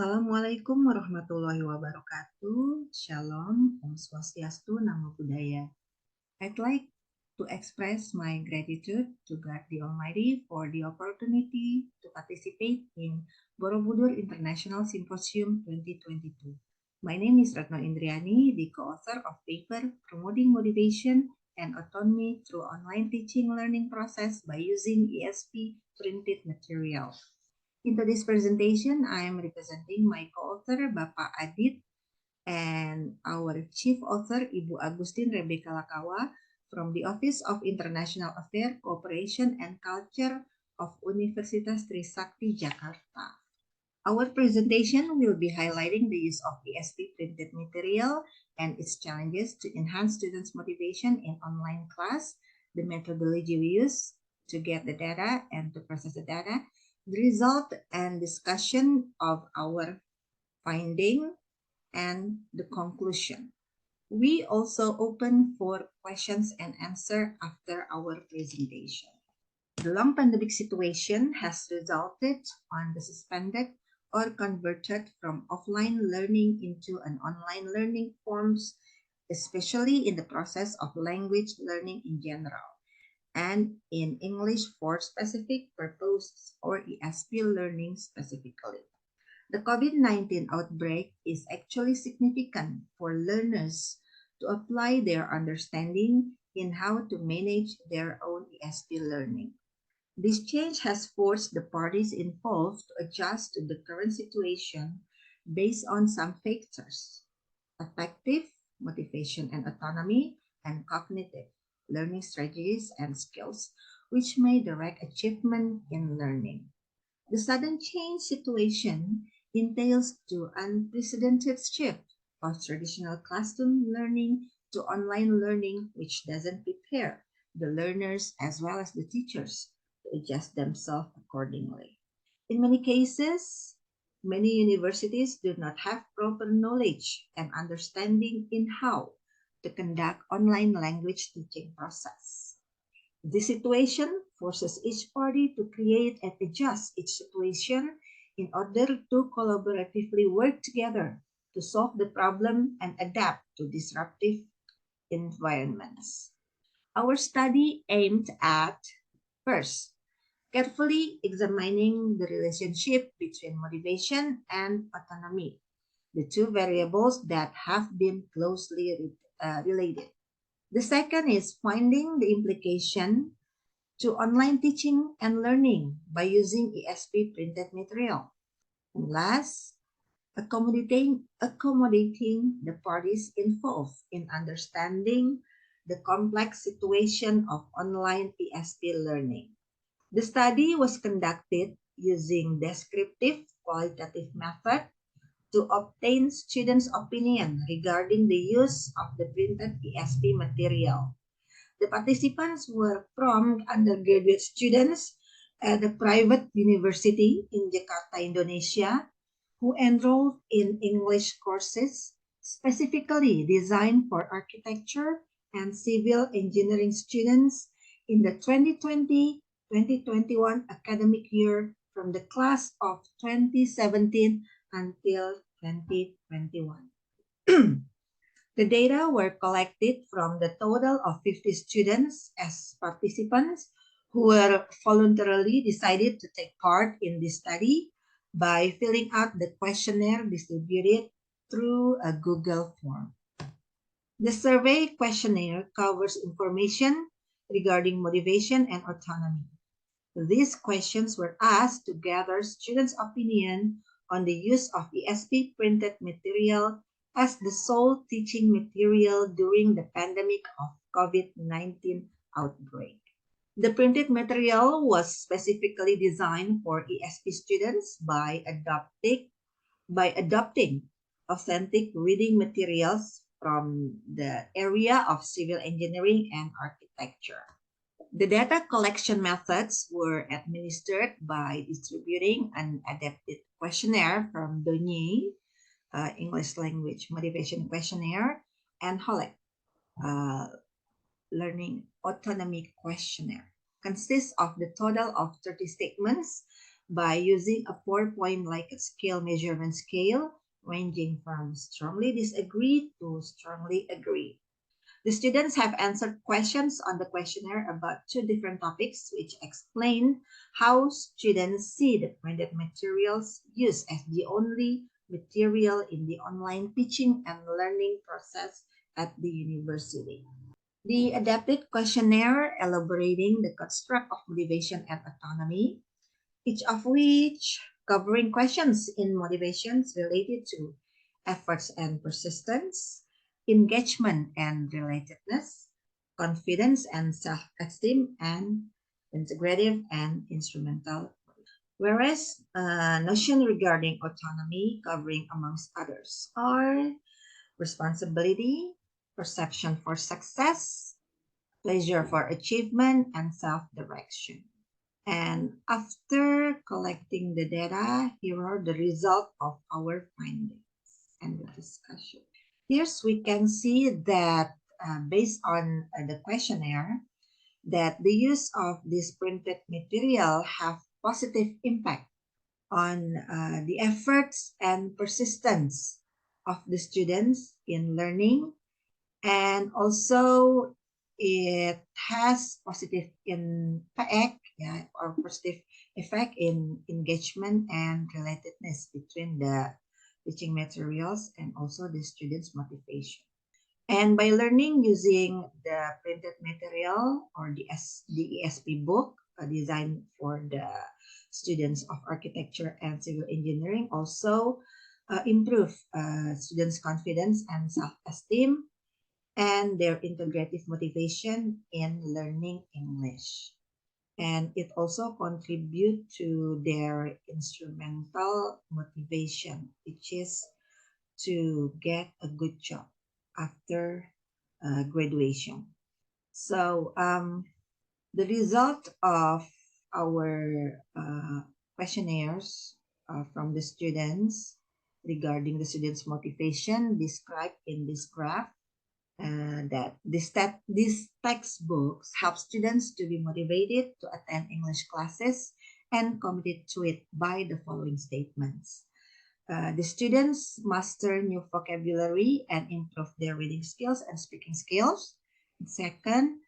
Assalamualaikum warahmatullahi wabarakatuh. Shalom, Om Swastiastu, Namo Buddhaya. I'd like to express my gratitude to God the Almighty for the opportunity to participate in Borobudur International Symposium 2022. My name is Ratno Indriani, the co-author of paper Promoting Motivation and Autonomy through Online Teaching Learning Process by using ESP printed material. In today's presentation, I am representing my co-author, Bapak Adit, and our chief author, Ibu Agustin Rebecca Lakawa, from the Office of International Affairs, Cooperation and Culture of Universitas Trisakti, Jakarta. Our presentation will be highlighting the use of ESP printed material and its challenges to enhance students' motivation in online class, the methodology we use to get the data and to process the data, the result and discussion of our finding, and the conclusion. We also open for questions and answer after our presentation. The long pandemic situation has resulted on the suspended or converted from offline learning into an online learning forms, especially in the process of language learning in general, and in English for specific purposes or ESP learning specifically. The COVID-19 outbreak is actually significant for learners to apply their understanding in how to manage their own ESP learning. This change has forced the parties involved to adjust to the current situation based on some factors: affective, motivation and autonomy, and cognitive, learning strategies and skills, which may direct achievement in learning. The sudden change situation entails an unprecedented shift of traditional classroom learning to online learning, which doesn't prepare the learners as well as the teachers to adjust themselves accordingly. In many cases, many universities do not have proper knowledge and understanding in how to conduct online language teaching process. This situation forces each party to create and adjust its situation in order to collaboratively work together to solve the problem and adapt to disruptive environments. Our study aimed at, first, carefully examining the relationship between motivation and autonomy, the two variables that have been closely related. The second is finding the implication to online teaching and learning by using ESP printed material. And last, accommodating the parties involved in understanding the complex situation of online ESP learning. The study was conducted using descriptive qualitative method to obtain students' opinion regarding the use of the printed ESP material. The participants were from undergraduate students at a private university in Jakarta, Indonesia, who enrolled in English courses specifically designed for architecture and civil engineering students in the 2020-2021 academic year from the class of 2017 until 2021. The data were collected from the total of 50 students as participants who were voluntarily decided to take part in this study by filling out the questionnaire distributed through a Google form. The survey questionnaire covers information regarding motivation and autonomy. These questions were asked to gather students' opinion on the use of ESP printed material as the sole teaching material during the pandemic of COVID-19 outbreak. The printed material was specifically designed for ESP students by adopting authentic reading materials from the area of civil engineering and architecture. The data collection methods were administered by distributing an adapted questionnaire from Donye, English Language Motivation Questionnaire, and HOLEC, Learning Autonomy Questionnaire. Consists of the total of 30 statements by using a 4-point Likert scale measurement scale ranging from strongly disagree to strongly agree. The students have answered questions on the questionnaire about 2 different topics, which explain how students see the printed materials used as the only material in the online teaching and learning process at the university. The adapted questionnaire elaborating the construct of motivation and autonomy, each of which covering questions in motivations related to efforts and persistence, engagement and relatedness, confidence and self-esteem, and integrative and instrumental. Whereas notion regarding autonomy covering amongst others are responsibility, perception for success, pleasure for achievement, and self-direction. And after collecting the data, here are the results of our findings and the discussion. Here we can see that based on the questionnaire, that the use of this printed material have positive impact on the efforts and persistence of the students in learning, and also it has positive impact, yeah, or positive effect in engagement and relatedness between the teaching materials and also the students' motivation. And by learning using the printed material or the ESP book designed for the students of architecture and civil engineering, also improve students' confidence and self-esteem and their integrative motivation in learning English. And it also contribute to their instrumental motivation, which is to get a good job after graduation. So the result of our questionnaires from the students regarding the students' motivation described in this graph, that these textbooks help students to be motivated to attend English classes and committed to it by the following statements. The students master new vocabulary and improve their reading skills and speaking skills. Second,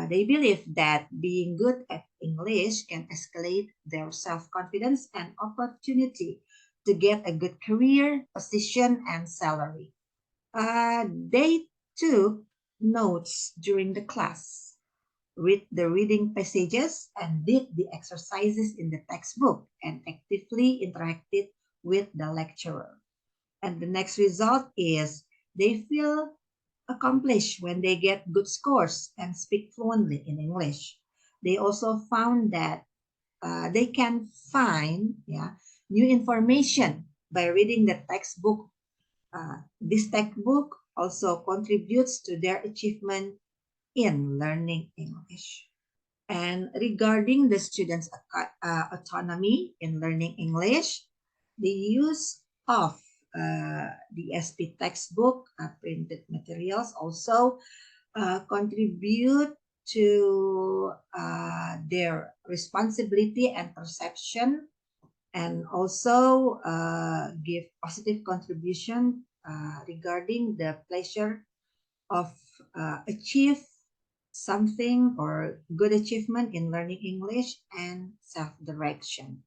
they believe that being good at English can escalate their self-confidence and opportunity to get a good career, position, and salary. They took notes during the class, read the reading passages, and did the exercises in the textbook, and actively interacted with the lecturer. And the next result is they feel accomplished when they get good scores and speak fluently in English. They also found that they can find new information by reading the textbook. This textbook also contributes to their achievement in learning English. And regarding the students' autonomy in learning English, the use of the SP textbook printed materials also contribute to their responsibility and perception, and also give positive contribution regarding the pleasure of achieve something or good achievement in learning English and self-direction.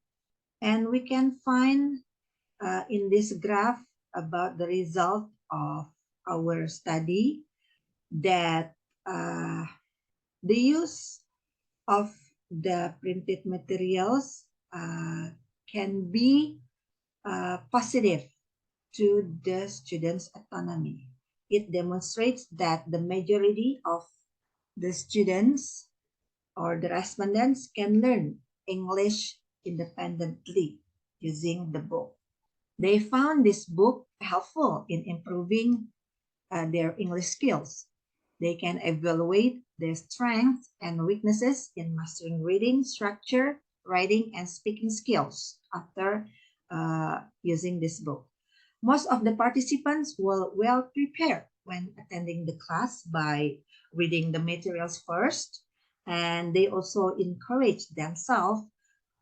And we can find in this graph about the result of our study that the use of the printed materials can be positive to the students' autonomy. It demonstrates that the majority of the students or the respondents can learn English independently using the book. They found this book helpful in improving their English skills. They can evaluate their strengths and weaknesses in mastering reading, structure, writing, and speaking skills after using this book. Most of the participants were well prepared when attending the class by reading the materials first, and they also encouraged themselves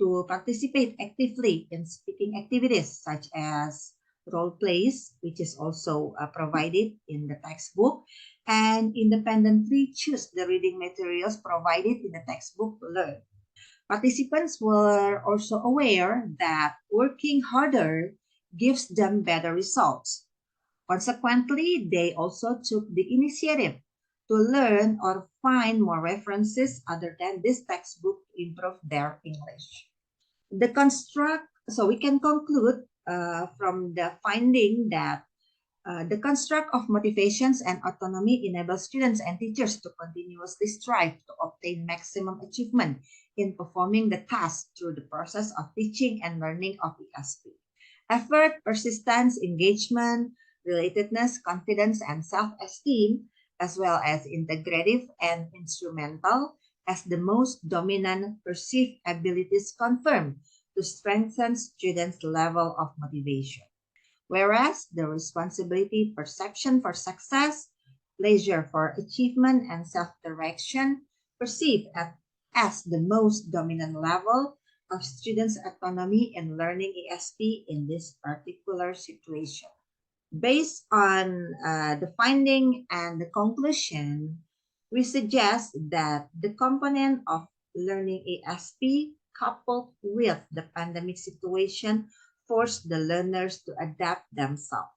to participate actively in speaking activities such as role plays, which is also provided in the textbook, and independently choose the reading materials provided in the textbook to learn. Participants were also aware that working harder gives them better results. Consequently, they also took the initiative to learn or find more references other than this textbook to improve their English. So we can conclude from the finding that the construct of motivations and autonomy enables students and teachers to continuously strive to obtain maximum achievement in performing the task through the process of teaching and learning of ESP. Effort, persistence, engagement, relatedness, confidence, and self-esteem, as well as integrative and instrumental, as the most dominant perceived abilities confirmed to strengthen students' level of motivation. Whereas the responsibility, perception for success, pleasure for achievement, and self-direction perceived as the most dominant level of students' autonomy in learning ESP in this particular situation. Based on the finding and the conclusion, we suggest that the component of learning ESP coupled with the pandemic situation forced the learners to adapt themselves.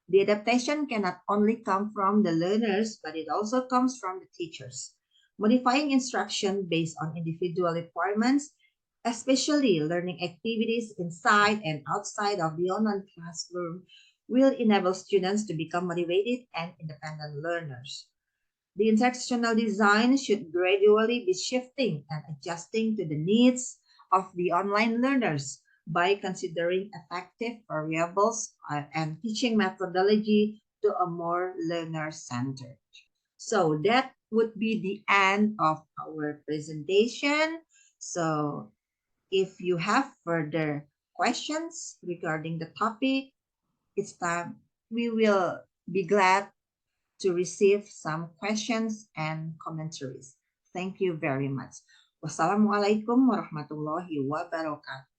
The adaptation cannot only come from the learners, but it also comes from the teachers. Modifying instruction based on individual requirements, especially learning activities inside and outside of the online classroom, will enable students to become motivated and independent learners. The instructional design should gradually be shifting and adjusting to the needs of the online learners by considering effective variables and teaching methodology to a more learner-centered. So that would be the end of our presentation. So if you have further questions regarding the topic, it's time we will be glad to receive some questions and commentaries. Thank you very much. Wassalamualaikum warahmatullahi wabarakatuh.